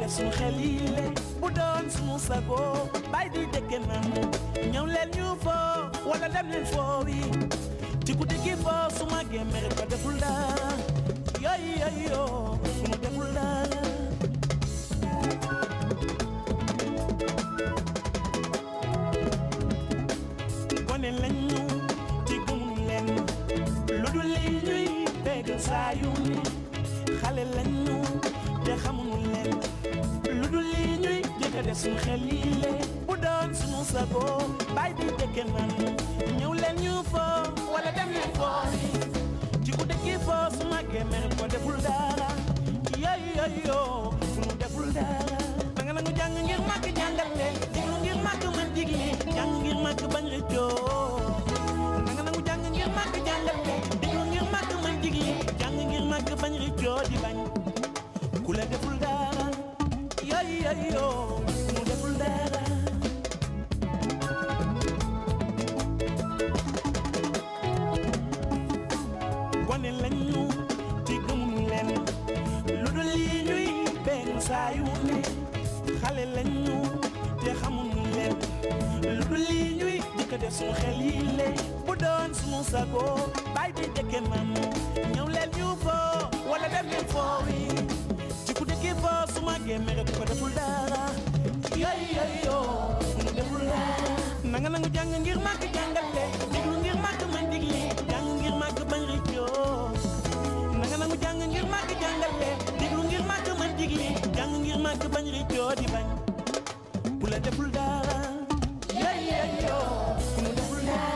def suñu xel yi le bu doon suñu sago bay di dëkke nan ñëw leen ñu foo wala dem leen foo wi ci guddi gi foo su ma gémmee ko deful dara yo ku mu deful dara gone lañu ci gëmul leen lu dul li ñuy dégg saa yu ni xale lañu te xamuñu leen lu dul li ñuy jëkk def suñu xel yi le bu doon suñu sago bay di dëkke nan ñëw leen ñu foo wala dem leen foo ci ku dëkki foo su ma gémmee ko deful dara yo ku mu deful dara danga nangu jàng ngir màgg jàngal leen déglu ngir màgg mën digli jàng ngir màgg bañ rëccoo danga nangu jàng ngir màgg jàngal leen déglu ngir màgg mën digli jàng ngir màgg bañ rëccoo di bañ ku la deful dara yo ku mu deful dara gone lañu ci gëmuñu leen lu dul lii ñuy benn saa yu ne xale lañu te xamuñu leen lu dul lii ñuy jëkk def suñu xel yi le bu doon suñu sago bay di dëkke man ñëw leen ñu foo wala dem leen foo wi ci ku dëkki foo su ma gémmee rek ko deful dara yo mu deful dara nanga nangu jàng ngir màgg jàngal leen déglu ngir màgg mën digli jàng ngir màgg bañ rëccoo nanga nangu jàng ngir màgg jàngal leen déglu ngir màgg mën digli jàng ngir màgg bañ rëccoo di bañ bu la deful dara yo ku mu deful dara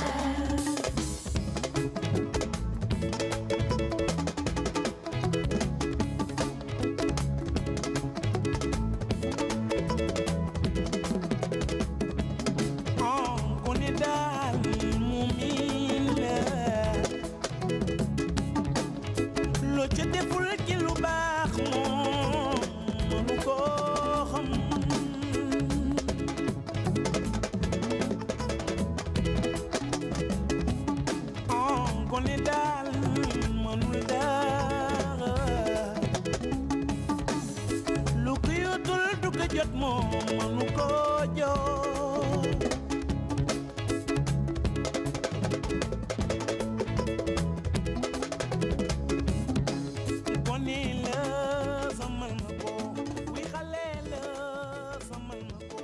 jot moom mënu ko jot gone la samal ma ko wi xale la samal ma ko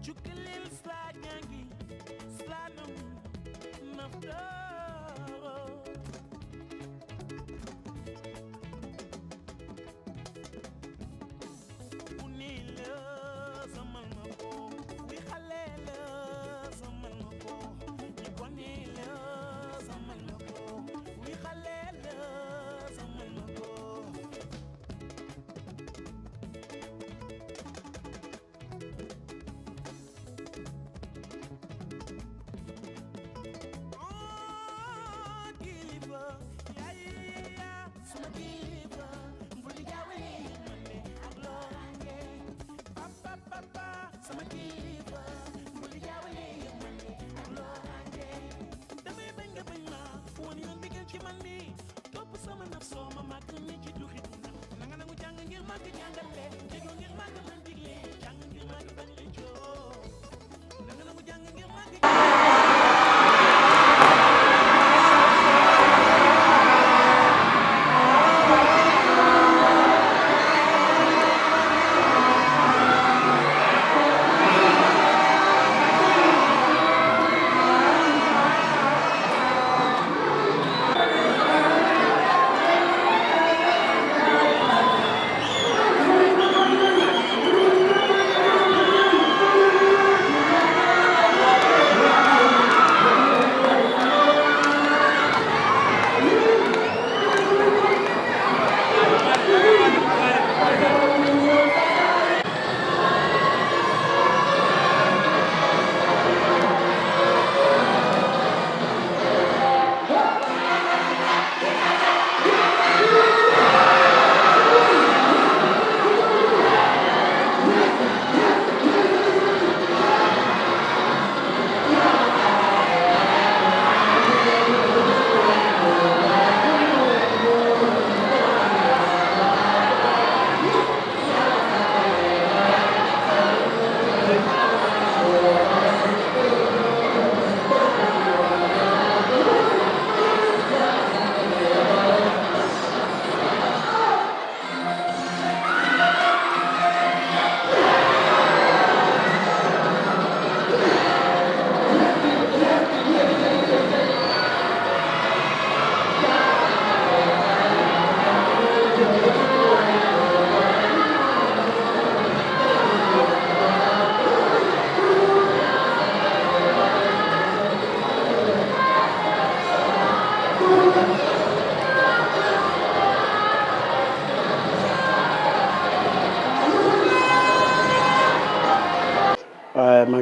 Jukelil slagangi slanum naftaro unila samal mako wi khalela samal mako ikonila samal mako wi khalela samal mako Oh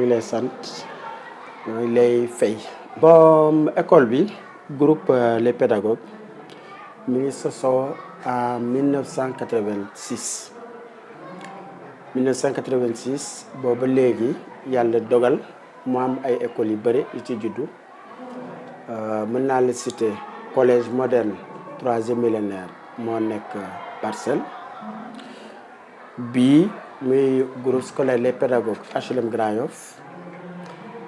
ngi lay sant maa ngi lay fay. bon école bi groupe les pédagogues mi ngi sosoo en 1986 booba léegi yàlla dogal mu am ay écoles yu bëri yu ci juddu mën naa la citer collège moderne 3e millénaire moo nekk Parcelles bii muy groupe scolaire les pédagogues HLM Grand Yoff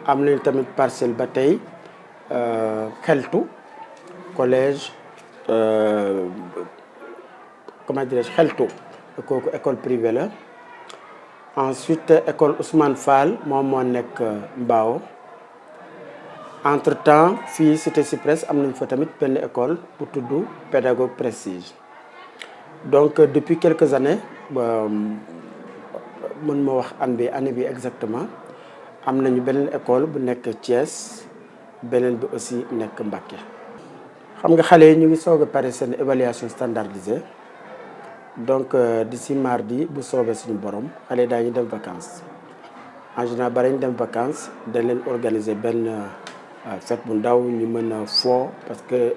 am nañu tamit Parcelles ba tey xeltu collège comment dirais-je xeltu kooku école privée la. Ensuite école Ousmane Fall moom moo nekk Mbao entre temps fii Cité Cyprès am nañ fa tamit benn école bu tudd pédagogue prestige. donc depuis quelques années mën ma wax année bi exactement am nañu beneen école bu nekk Thiès beneen bi aussi nekk Mbacké. xam nga xale yi ñu ngi soog a pare seen évaluation standardisée donc d'ici mardi bu soobee suñu borom xale yi daañu dem vacances en général bari ñu dem vacances dañ leen organiser benn fête bu ndaw ñu mën a foo parce que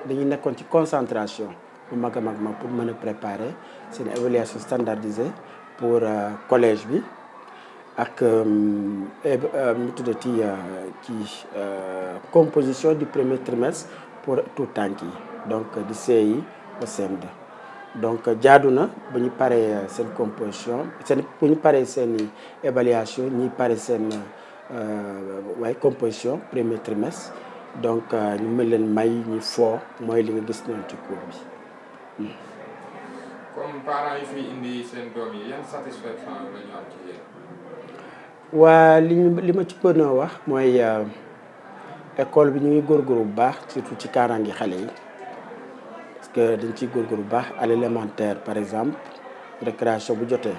dañuy nekkoon ci concentration bu mag a mag pour mën a préparer seen évaluation standardisée pour collège bi ak mu tuddati ci composition du premier trimestre pour tout tànk yi donc di CI au CM2. donc jaadu na bu ñu paree seen composition bu ñu paree seen évaluation ñi pare seen composition premier trimestre donc ñu mën leen may ñu foo mooy li nga gis noonu ci cours bi. comme parents yi fi indi seen doom yi yan satisfaction la ñu am ci yéen. waa li ma ci gën a wax mooy école bi ñu ngi góorgóorlu bu baax surtout ci kaaraange xale yi. que dañ ciy góorgóorlu bu baax à l'élémentaire par exemple récréation bu jotee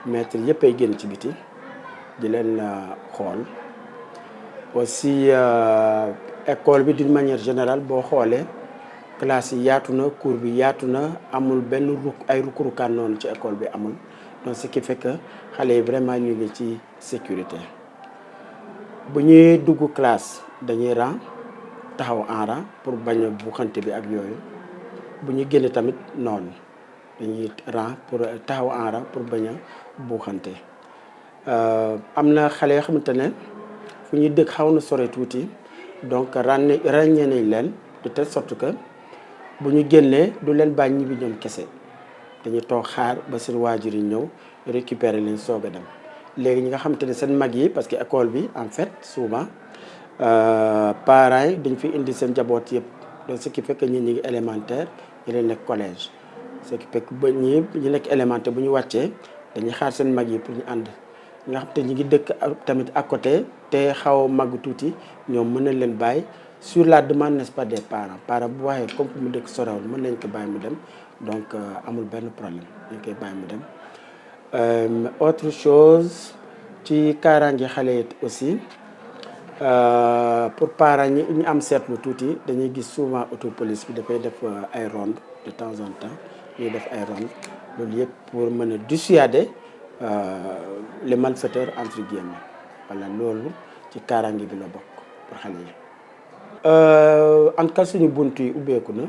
maître yëpp ay génn ci biti di leen xool aussi école bi d'une manière générale boo xoolee classe yi yaatu na cours bi yaatu na amul benn ay rukurukaan noonu ci école bi amul donc ce qui fait que xale yi vraiment ñu ngi ci sécurité. bu ñuy dugg classe dañuy rang taxaw en rang pour bañ a buuxante bi ak yooyu. bu ñu génne tamit noonu dañuy rang pour taxaw en rang pour bañ a buuxante am na xale yoo xamante ne fu ñuy dëkk xaw na sore tuuti donc ràññee nañ leen de telle sorte que bu ñu génnee du leen bàyyi ñibbi ñoom kese dañuy toog xaar ba seen waajur yi ñëw récupérer leen soog a dem. léegi ñi nga xamante ne seen mag yi parce que école bi en fait souvent parents yi dañ fi indi seen njaboot yëpp. donc ce qui fait que ñi ngi élémentaire ñeneen nekk collège ce qui fait que ba ñu nekk élémentaire bu ñu wàccee dañuy xaar seen mag yi pour ñu ànd ñi nga xam te ñi ngi dëkk tamit à côté te xaw a màgg tuuti ñoom mën nañ leen bàyyi sur la demande n'est-ce pas des parents bu waxee comme mu dëkk sorewul mën nañ ko bàyyi mu dem donc amul benn problème dañ koy bàyyi mu dem. autre chose ci kaaraange xale yi aussi. pour parents ñi ñu am seetlu tuuti dañuy gis souvent auto police bi dafay def ay ronde de temps en temps ñuy def ay ronde loolu yëpp pour mën a dissuader les malfaiteurs entre guillemets voilà loolu ci kaaraange bi la bokk pour xale yi. en tout cas suñu buntu yi ubbeeku na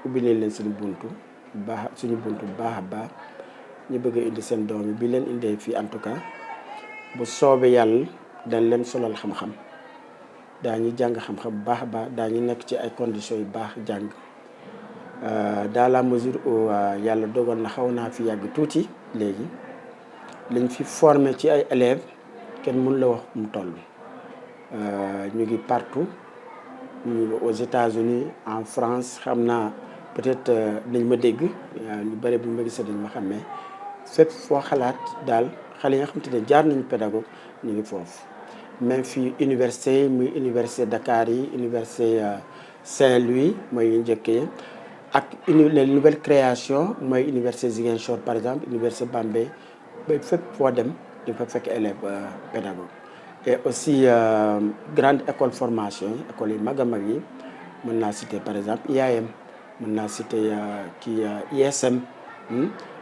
ubbi nañ leen suñu buntu bu baax a baax ñu bëgg a indi seen doom yi bi leen indee fii en tout cas bu soobee yàlla. dañ leen solal xam-xam daañu jàng xam-xam bu baax a baax daañu nekk ci ay conditions yu baax jàng dans la mesure où yàlla dogal na xaw naa fi yàgg tuuti léegi liñ fi formé ci ay élèves kenn mënu la wax mu toll. ñu ngi partout ñu aux États-Unis en France xam naa peut-être nañ ma dégg ñu bëri bu ñu ma gisee dañ ma xam mais fépp foo xalaat daal xale yi nga xamante ne jaar nañu pédagogue ñu ngi foofu. même fii université yi muy université Dakar yi université Saint-Louis mooy yu njëkkee ak les nouvelles créations mooy université Ziguinchor par exemple université Bambey ba fépp foo dem di fa fekk élève pédagogue. et aussi grande école formation yi école yi mag a mag yi mën naa citer par exemple IAM mën naa citer ISM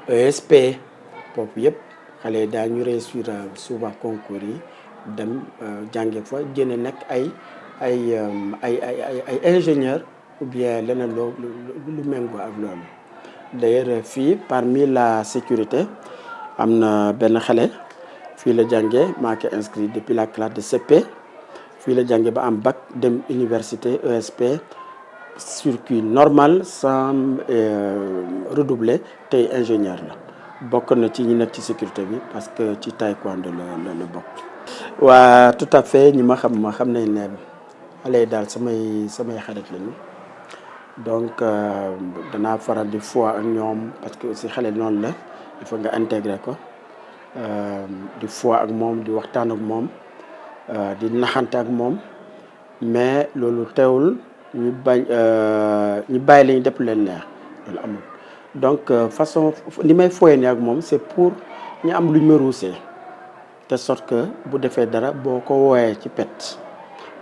ESP foofu yëpp xale yi daañu réussir souvent concours yi dem jànge fa génne nekk ay ingénieur ou bien leneen lu méngoo ak loolu. D'ailleurs fii parmi la sécurité am na benn xale fii la jànge maa ngi inscrit depuis la classe de CP fii la jànge ba am bac dem université ESP circuit normal sans redoubler tey ingénieur la bokk na ci ñi nekk ci sécurité bi parce que ci taekwondo la bokk. waa tout à fait ñi ma xam nañ ne xale yi daal samay xarit lañu donc danaa faral di fo ak ñoom parce que aussi xale noonu la il faut nga intégrer ko di fo ak moom di waxtaan ak moom di naxante ak moom mais loolu teewul ñu bàyyi la ñu def leen neex loolu amul. donc façon li may fooyee ne ak moom c'est pour ñu am lu ñu ma ruusee de sorte que bu defee dara boo ko wooyee ci pet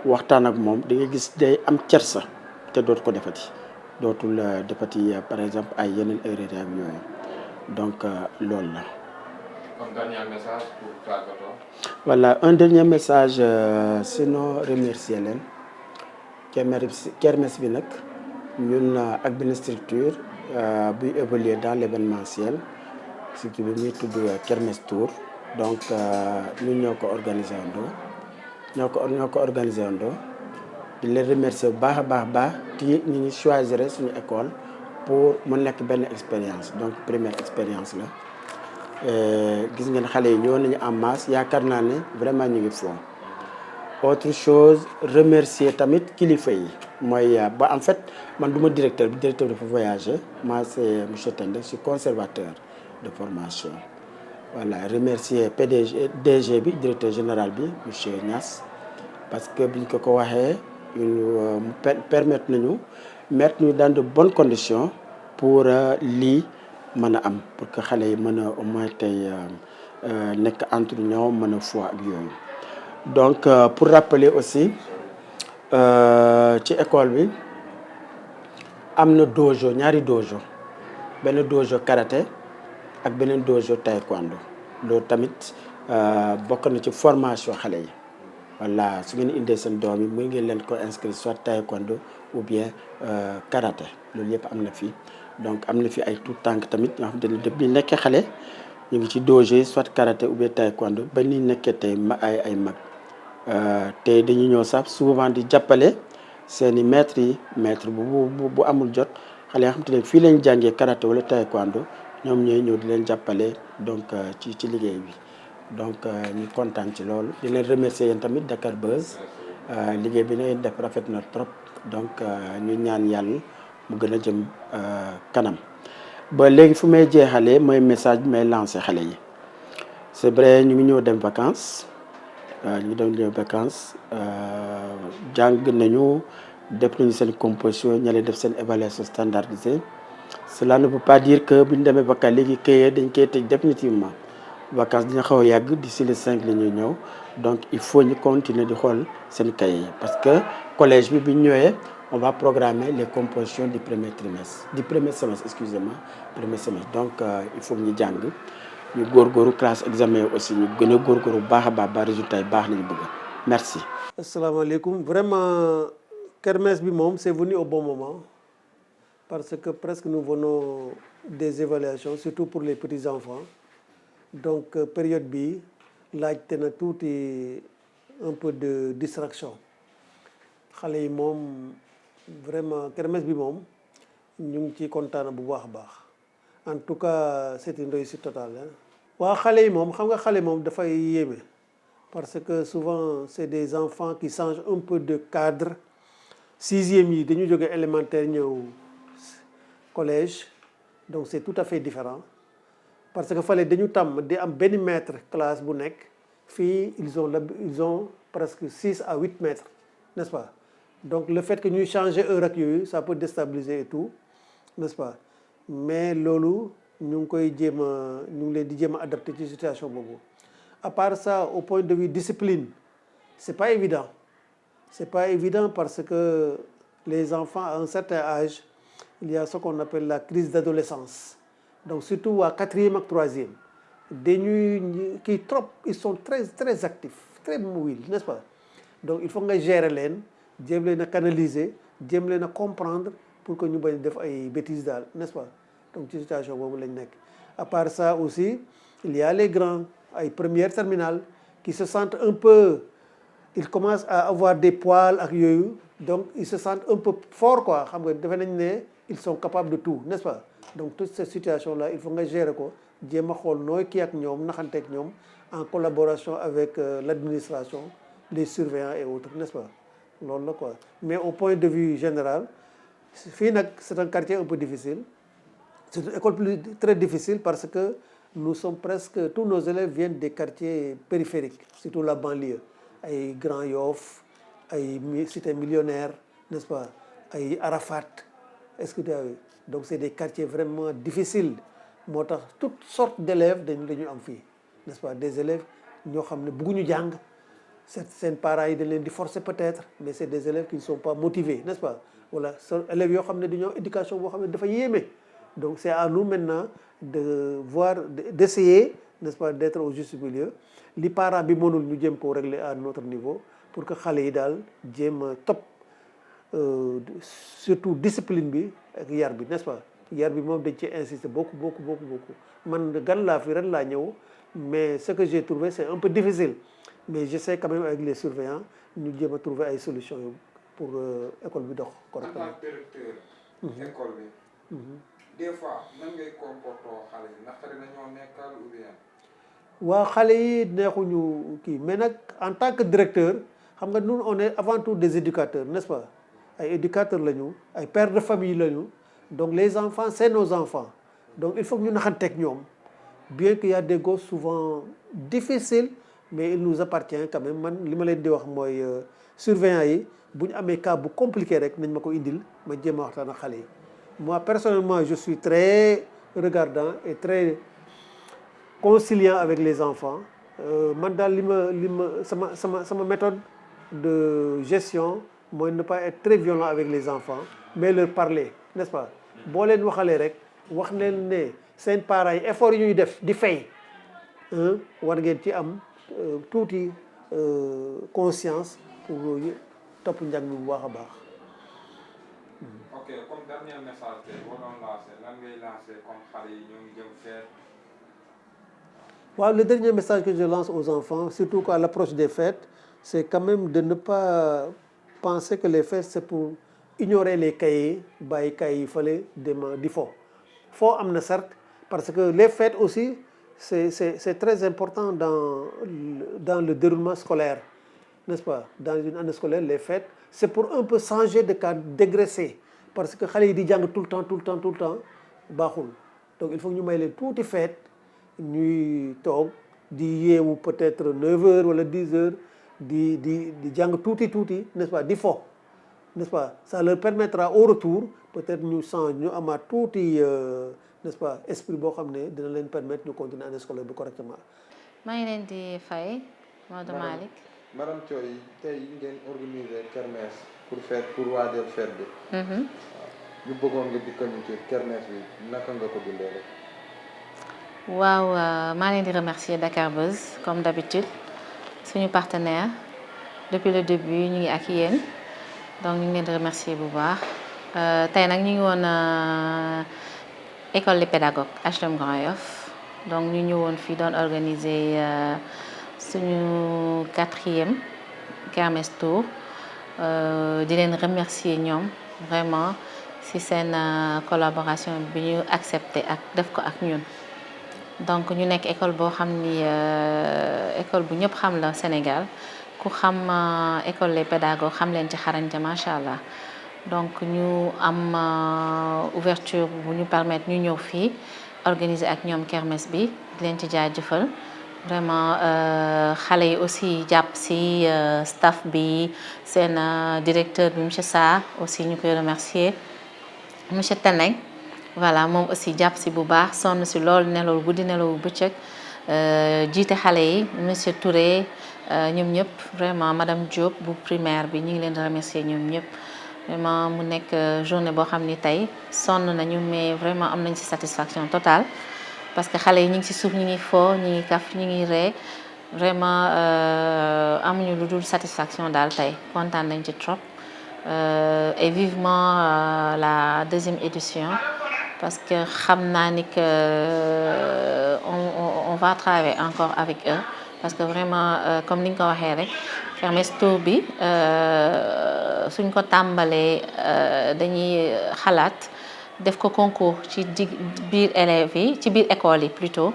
waxtaan ak moom di nga gis day am cersa te dootu ko defati dootul defati par exemple ay yeneen erreur ak yooyu donc loolu la. Un dernier message pour tàggatoo. Voilà, un dernier message sinon remercier leen kermesse bi nag ñun ak benn structure buy évoluer dans l'événementiel structure bi muy tudd Kermesse Tour donc ñun ñoo ko organisé wandoo di leen remercier bu baax a baax ci ñu choisir suñu école pour mu nekk benn expérience donc première expérience la. gis ngeen xale yi ñëw nañu en masse yaakaar naa ne vraiment ñu ngi foo. autre chose remercier tamit kilifa yi mooy ba en fait man du ma directeur bi directeur dafa voyager moi c'est monsieur Tende je suis conservateur de formation. voilà remercier DG bi directeur général bi monsieur Niass parce que biñ ko waxee ñu permettre nañu mettre ñu dans de bonnes conditions pour lii mën a am pour que xale yi mën a au moins tey nekk entre ñoom mën a fo ak yooyu. donc pour rappeler aussi ci école bi am na dojo ñaari dojo benn dojo karaté ak beneen dojo taekwondo loolu tamit bokk na ci formation xale yi. voilà su ngeen indee seen doom yi muy ngeen leen ko inscrire soit taekwondo ou bien karaté loolu yëpp am na fii. donc am na fi ay tout tànk tamit ñoo xamante ne depuis nekkee xale ñu ngi ci dojo soit karaté ou bien taekwondo ba ni nekkee tey ay mag tey dañuy ñëw sax souvent di jàppale seen i maîtres yi maître bu amul jot xale yoo xamante ne fii lañ jàngee karaté wala taekwondo ñoom ñooy ñëw di leen jàppale donc ci liggéey bi donc ñu kontaan ci loolu di leen remercier yéen tamit Dakar Buzz liggéey bi ngeen def rafet na trop donc ñu ñaan yàlla mu gën a jëm kanam. ba léegi fu may jeexalee mooy message bi may lancé xale yi c'est vrai ñu ngi ñëw dem vacances jàng nañu def nañu seen composition ñale def seen évaluation standardisée cela ne veut pas dire que bu ñu demee vacances léegi këyee dañ koy tëj définitivement vacances dina xaw a yàgg d'ici le 5 la ñuy ñëw donc il faut ñu continuer di xool seen cahier parce que collège bi bu ñu ñëwee on va programmer les compositions du premier semestre excusez-moi premier semestre donc il faut ñu jàng ñu góorgóorlu classe examen aussi ñu gën a góorgóorlu bu baax a baax ba résultat yi baax lañu bëgg merci. asalaamaaleykum vraiment kermesse bi moom c'est venu au bon moment parce que presque nous venons des évaluations surtout pour les petits enfants donc période bi laajte na tuuti un peu de distraction xale yi moom. vraiment kermesse bi moom ñu ngi ci kontaan bu baax a baax en tout cas c'est une réussite totale hein. waa xale yi moom xam nga xale moom dafay yéeme parce que souvent c'est des enfants qui changent un peu de cadre 6e yi dañu jóge élémentaire ñëw collège donc c'est tout à fait différent parce que fale dañu tàmm di am benn maître classe bu nekk fii ils ont presque 6 à 8 maîtres n'est-ce pas. donc le fait que ñuy changer heure ak yooyu ça peut déstabiliser et tout n'est-ce pas mais loolu ñu ngi leen di jéem a adapté ci situation boobu. à part ça au point de vue discipline c'est pas évident parce que les enfants à un certain âge il y a ce qu'on appelle la crise d'adolescence donc surtout waa 4e ak 3e dañuy kii trop ils sont très très actifs très mobile, n'est-ce pas? Donc il faut nga gérer leen jéem leen a canaliser jéem leen a comprendre pour que ñu bañ def ay bêtises daal, n'est-ce pas? Donc ci situation boobu lañ nekk. À part ça aussi il y a les grands ay première terminale qui se sentent un peu, ils commencent à avoir des poils ak yooyu, donc ils se sentent un peu forts quoi, xam nga defe nañ ne ils sont capables de tout, n'est-ce pas? Donc toute cette situation là il faut nga gérer ko jéem a xool nooy kii ak ñoom naxanteeg ñoom en collaboration avec l'administration, les surveillants et autres, n'est-ce pas? Loolu la quoi. Mais au point de vue général fii nag c'est un quartier un peu difficile, c'est une école très difficile parce que nous sommes presque, tous nos élèves viennent des quartiers périphériques, surtout la banlieue, ay Grand Yoff, ay Cité Millionnaire, n'est-ce pas, ay Arafat, est-ce que tu as vu? Donc c'est des quartiers vraiment difficiles moo tax toutes sortes d'élèves dañu am fii, n'est-ce pas, des élèves ñoo xam ne bëgguñu jàng seen parents yi dañ leen di forcer peut-être, mais c'est des élèves qui ne sont pas motivés, n'est-ce pas? Voilà, élèves yoo xam ne dañoo éducation boo xam ne dafa yéeme. Donc c'est à nous maintenant de voir, d'essayer, n'est-ce pas, d'être au juste milieu. li parents bi mënul ñu jéem koo régler à notre niveau pour que xale yi daal jéem a topp surtout discipline bi ak yar bi, n'est-ce pas? Yar bi moom dañ ci insister beaucoup. Man gan laa fi ren laa ñëw, mais ce que j'ai trouvé c'est un peu difficile, mais j'essaie quand même avec les surveillants ñu jéem a trouver ay solutions pour école bi dox correctement. En tant que directeur école bi des fois nan ngay comporter xale yi ndax xale nañoo nekkal ou bien. waaw xale yi neexuñu kii, mais nag en tant que directeur xam nga nous on est avant tout des éducateurs, n'est-ce pas? Ay éducateurs lañu, ay pères de famille lañu, donc les enfants c'est nos enfants, donc il faut que ñu naxanteeg ñoom, bien qu'il y a des gosses souvent difficiles, mais il nous appartient quand même. Man li ma leen di wax mooy surveillants yi bu ñu amee cas bu compliqué rek nañ ma ko indil ma jéem a waxtaan ak xale yi. Moi personnellement je suis très regardant et très conciliant avec les enfants. Man daal li ma sama méthode de gestion mooy ne pas être très violent avec les enfants, mais leur parler, n'est-ce pas? boo leen waxalee rek wax leen ne seen parents yi effort yi ñuy def di fay war ngeen ci am tuuti conscience pour topp njàng mi bu baax a baax. Ok, comme dernier message tey boo doon lancer lan ngay lancer comme xale yi ñoo ngi jëm fête. waaw, le dernier message que je lance aux enfants, surtout qu'à l'approche des fêtes, c'est quand même de ne pas penser que les fêtes c'est pour ignorer les cahiers, bàyyi cahiers yi fële di fo am na certes, parce que les fêtes aussi c'est très important dans le déroulement scolaire, n'est-ce pas? Dans une année scolaire, les fêtes c'est pour un peu changer de cadre, dégraisser, parce que xale yi di jàng tout le temps baaxul. Donc il faut ñu may leen tuuti fête ñuy toog di yeewu peut-être 9h wala 10h di jàng tuuti n'est-ce pas, di fo, n'est-ce pas? Ça leur permettra au retour peut-être ñu amaat tuuti n'est-ce pas, esprit boo xam ne dina leen permettre ñu continuer année scolaire bi correctement. maa ngi leen di fay Maodo Malick. Madame Thioye tey ngeen organiser kermesse pour waajal fête bi. ñu bëggoon nga dikkal ñu ci kermesse bi naka nga ko dundee rek. waaw maa leen di remercier Dakar Buzz comme d'habitude suñu partenaire depuis le début ñu ngi ak yéen, donc ñu ngi leen di remercier bu baax. Tey nag ñu ngi woon école des pédagogues HLM Grand Yoff, donc ñu ñëwoon fii doon organiser suñu 4e kermesse tour, di leen remercier ñoom vraiment ci seen collaboration bi ñu accepté ak def ko ak ñun. Donc ñu nekk école boo xam ni école bu ñëpp xam la Sénégal, ku xam école les pédagogues xam leen ci xarañte macha allah. Donc ñu am ouverture bu ñu permettre ñu ñëw fii organiser ak ñoom kermesse bi di leen ci jaajëfal vraiment. Xale yi aussi jàpp ci staff bi, seen directeur bi monsieur Sarr aussi ñu koy remercier, monsieur Teneng. Voilà, moom aussi jàpp ci bu baax, sonn ci lool, nelaw guddi nelaw bëccëg, jiite xale yi monsieur Touré, ñoom ñëpp vraiment madame Diop bu primaire bi ñu ngi leen di remercier ñoom ñëpp. Vraiment mu nekk journée boo xam ni tey sonn nañu, mais vraiment am nañ ci satisfaction totale parce que xale yi ñu ngi ci suuf, ñu ngi fo, ñu ngi kaf, ñu ngi ree, vraiment amuñu lu dul satisfaction daal tey kontaan nañ ci trop et vivement la deuxième édition parce que xam naa ni que on va travailler encore avec eux parce que vraiment comme ni nga ko waxee rek Kermesse Tour bi suñ ko tàmbalee dañuy xalaat def ko concours ci biir élèves yi ci biir école yi plutôt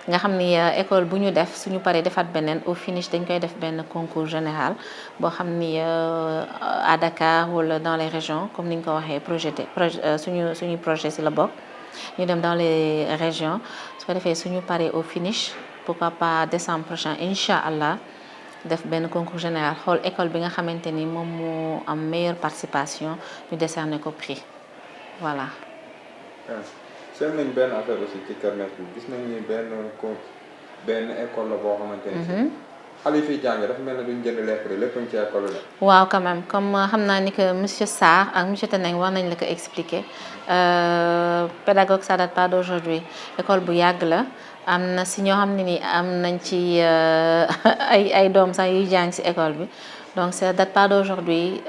nga xam ni école bu ñu def suñu paree defaat beneen au finish dañ koy def benn concours général boo xam ni à Dakar wala dans les régions comme ni nga ko waxee suñu projet ci la bokk ñu dem dans les régions su ko defee suñu paree au finish pourquoi pas décembre prochain incha allah def benn concours général xool école bi nga xamante ni moom moo am meilleure participation ñu décerner ko prix voilà. seen nañ benn affaire aussi ci kermesse bi gis nañ ni benn école la boo xamante ni xale yi fiy jàng dafa mel ne duñ jënd lekk de lépp ci école la. waaw quand même comme xam naa ni que monsieur Sarr ak monsieur Teneng war nañ la ko expliquer pédagogue ça date pas d'aujourd'hui école bu yàgg la am na si ñoo xam ne ni am nañ ci ay doom sax yuy jàng si école bi donc ça date pas d'aujourd'hui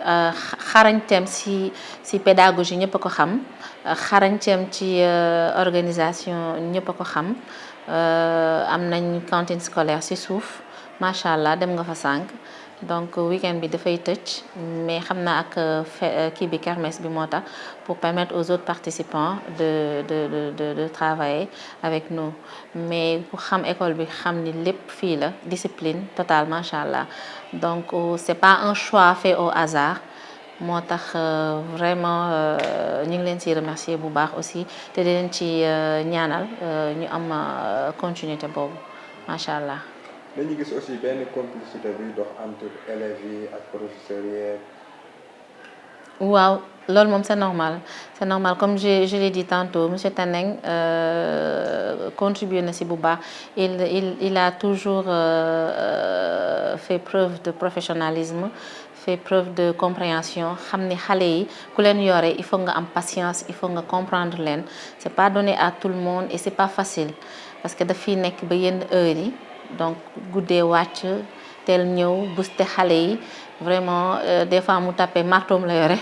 xarañteem si pédagogie ñëpp a ko xam xarañteem ci organisation ñëpp a ko xam am nañ cantine scolaire si suuf macha allah dem nga fa sànq donc week-end bi dafay tëj mais xam naa ak kii bi kermesse bi moo tax pour permettre aux autres participants de travailler avec nous mais ku xam école bi xam ni lépp fii la discipline totale macha allah donc c'est pas un choix fait au hasard moo tax vraiment ñu ngi leen ci remercier bu baax aussi te di leen ci ñaanal ñu am continuité boobu macha allah. dañu gis aussi benn complicité buy dox entre élèves yi ak professeurs yi. waaw loolu moom c'est normal comme je l'ai dit tantôt monsieur Teneng contribué na ci bu baax il a toujours fait preuve de professionnalisme fait preuve de compréhension xam ni xale yi ku leen yore il faut nga am patience il faut nga comprendre leen c'est pas donné à tout le monde et c'est pas facile parce que dafiy nekk ba yenn heures yi donc guddee wàcc teel ñëw booster xale yi vraiment des fois mu tapé martoom la yore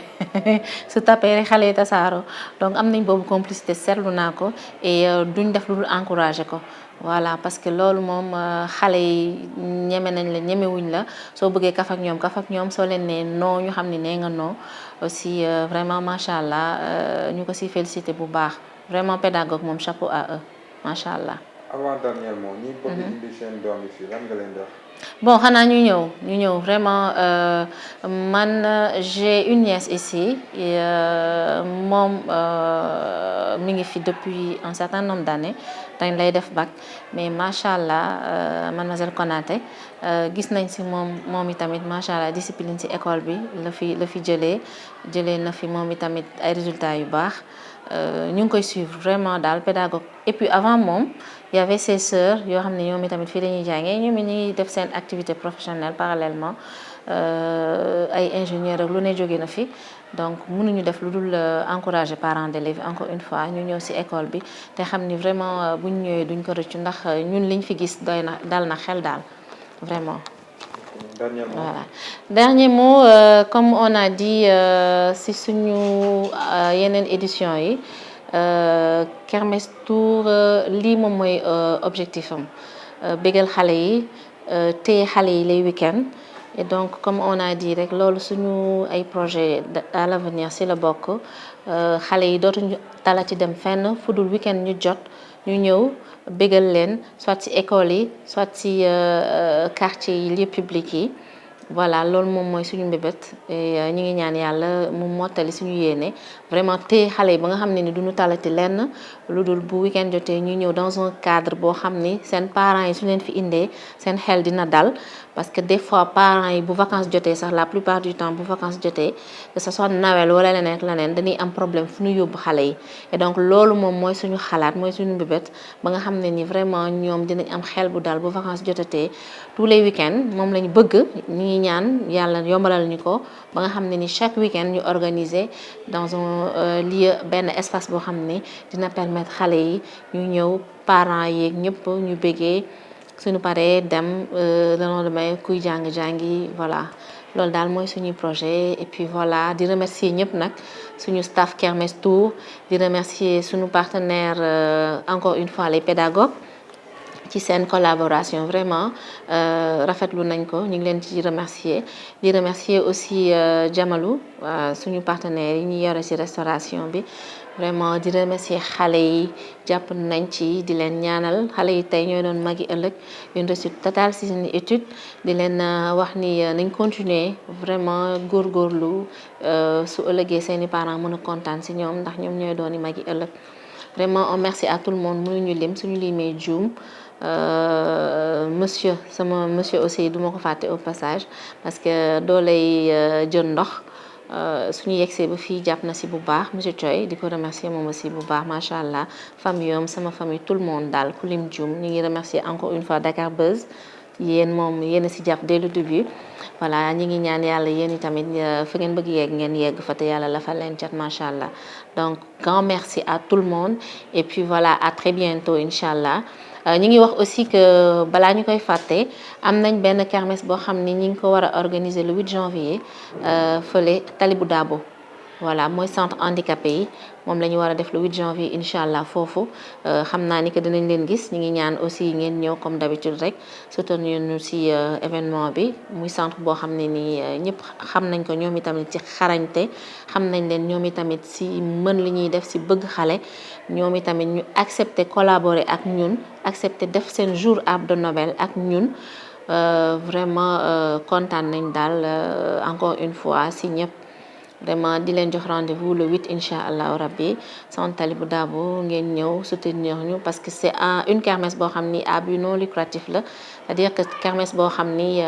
su tapé rek xale yi tasaaroo donc am nañ boobu complicité seetlu naa ko et duñ def lu dul encourager ko voilà parce que loolu moom xale yi ñeme nañ la ñemewuñ la soo bëggee kaf ak ñoom soo leen nee non ñu xam ni nee nga non aussi vraiment macha allah ñu ko si félicité bu baax vraiment pédagogue moom chapeau à eux macha allah. avant dernier mot ñi bëgg indi seen doom yi fii lan nga leen di wax. bon xanaa ñu ñëw vraiment man j'ai une nièce ici moom mi ngi fi depuis un certain nombre d'années dañ lay def bac mais macha allah mademoiselle Konaté gis nañ ci moom itamit macha allah discipline ci école bi la fi jëlee na fi moom itamit ay résultats yu baax ñu ngi koy suivre vraiment daal pédagogue et puis avant moom il y avait ses sœurs yoo xam ne ñoom itamit fii dañuy jàngee ñoom it ñuy def seen activité professionnelle parallèlement ay ingénieurs ak lu ne jóge na fi donc mënuñu def lu dul encourager parents d'élèves encore une fois ñu ñëw ci école bi te xam ni vraiment buñ ñëwee duñ ko rëccu ndax ñun liñ fi gis dal na xel daal vraiment. Dernier mot. Voilà. Dernier mot comme on a dit ci suñu yeneen édition yi Kermesse Tour lii moom mooy objectif am bégal xale yi téye xale yi les week-ends et donc comme on a dit rek loolu suñu ay projet à l'avenir ci la bokk xale yi dootuñu talati dem fenn fu dul week-end ñu jot ñu ñëw bégal leen soit ci école yi soit ci quartier yi lieux publics yi voilà loolu moom mooy suñu mbébét ñu ngi ñaan yàlla mu mottali suñu yéene vraiment téye xale yi ba nga xam ne ni duñu talati lenn lu dul bu week-end jotee ñu ñëw dans un cadre boo xam ni seen parents yi su leen fi indee seen xel dina dal parce que des fois parents yi bu vacances jotee sax la plupart du temps bu vacances jotee que ce soit Noël wala leneen dañuy am problème fu ñu yóbbu xale yi et donc loolu moom mooy suñu xalaat mooy suñu mbébét ba nga xam ne ni vraiment ñoom dinañ am xel bu dal bu vacances jotatee tous les week-ends moom lañu bëgg ñu ngi ñaan yàlla yombalal ñu ko ba nga xam ne ni chaque week-end ñu organiser dans un lieu benn espace boo xam ne dina permettre xale yi ñu ñëw parents yeeg ñëpp ñu bëggee suñu paree dem le lendemain kuy jàngi voilà loolu daal mooy suñuy projet et puis voilà di remercier ñëpp nag suñu staff Kermesse Tour di remercier suñu partenaire encore une fois les pédagogues ci seen collaboration vraiment rafetlu nañ ko ñu ngi leen ci remercier di remercier aussi Jamalou suñu partenaire yi ñu yore ci restauration bi vraiment di remercier xale yi jàpp nañ ci di leen ñaanal xale yi tey ñooy doon magi ëllëg une réussite totale ci seen étude di leen wax ni nañ continuer vraiment góorgóorlu su ëllëgee seeni parents mën a kontaan ci ñoom ndax ñoom ñooy doon magi ëllëg vraiment un merci à tout le monde mënuñu lim suñu limee juum monsieur sama monsieur aussi duma ko fàtte au passage parce que doo lay jël ndox suñu yegsee ba fii jàpp na si bu baax monsieur Thioy di ko remercier moom aussi bu baax macha allah famille yoom sama famille tout le monde daal ku lim juum ñu ngi remercier encore une fois Dakar Buzz yéen moom yéen a si jàpp dès le début voilà ñi ngi ñaan yàlla yéen tamit fa ngeen bëgg yegg ngeen yegg fa te yàlla la fa leen cat macha allah donc grand merci à tout le monde et puis voilà à très bientôt incha allah ñu ngi wax aussi que balaa ñu koy fàtte am nañ benn kermesse boo xam ni ñi ngi ko war a organiser le 8 janvier fële Talibou Dabo voilà mooy centre handicapé yi moom la ñu war a def le 8 janvier incha allah foofu xam naa ni que dinañ leen gis ñu ngi ñaan aussi ngeen ñëw comme d'habitude rek soutenir ñu ci événement bi muy centre boo xam ne nii ñëpp xam nañ ko ñoom itamit ci xarañte xam nañ leen ñoom itamit ci mën li ñuy def ci bëgg xale ñoom itamit ñu accepter collaborer ak ñun accepter def seen jour arbre de Noël ak ñun vraiment kontaan nañ daal encore une fois ci ñëpp vraiment di leen jox rendez-vous le 8 incha allah rabbi centre Talibou Dabo ngeen ñëw soutenir ñu parce que c'est une kermesse boo xam ni à but non lucratif la c'est-à-dire que kermesse boo xam ni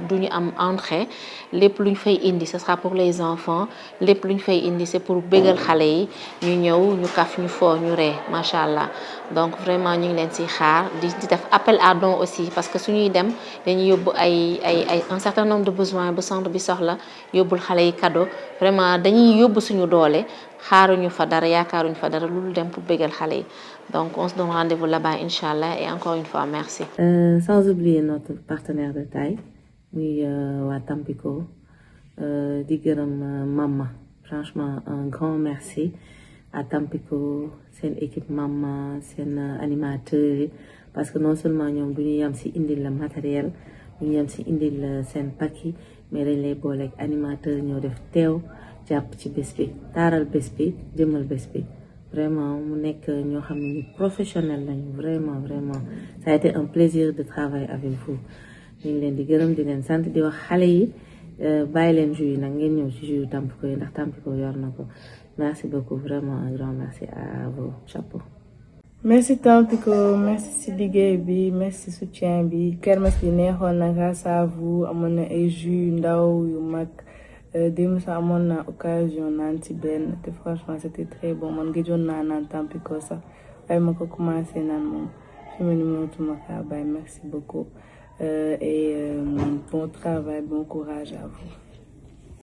du ñu am entrée lépp lu ñu fay indi ce sera pour les enfants lépp lu ñu fay indi c'est pour bégal xale yi ñu ñëw ñu kaf ñu foo ñu ree macha allah donc vraiment ñu ngi leen ci xaar di def appel à don aussi parce que suñuy dem dañuy yóbbu ay un certain nombre de besoins bu centre bi soxla yóbbul xale yi cadeau vraiment dañuy yóbbu suñu doole xaaruñu fa dara yaakaaruñu fa dara lu dem pour bégal xale yi donc on se donne rendez-vous là-bas inchallah et encore une fois merci. Sans oublier notre partenaire de taille muy waa Tampico di gërëm Mama franchement un grand merci à Tampico seen équipe Mama seen animateurs yi parce que non seulement ñoom du ñu yam ci indil la matériel du ñu yam ci indil la seen paki mais dañ lay booleeg animateur ñoo def teew jàpp ci bés bi taaral bés bi jëmal bés bi vraiment mu nekk ñoo xam ne ni professionnel lañu vraiment ça a été un plaisir de travailler avec vous ñu ngi leen di gërëm di leen sant di wax xale yi bàyyi leen jus yi nag ngeen ñëw ci jus Tampico yi ndax Tampico yor na ko merci beaucoup vraiment un grand merci à vous chapeau. merci Tampico merci ci liggéey bi merci soutien bi kermesse bi neexoon na grâce à vous amoon na ay jus yu ndaw yu mag démb sax amoon na occasion naan ci benn te franchement c'était très bon man gëjoon naa naan Tampico sax waaye ma ko commencé naan moom fi mu ne mënatuma kaa bàyyi merci beaucoup et bon travail bon courage à vous.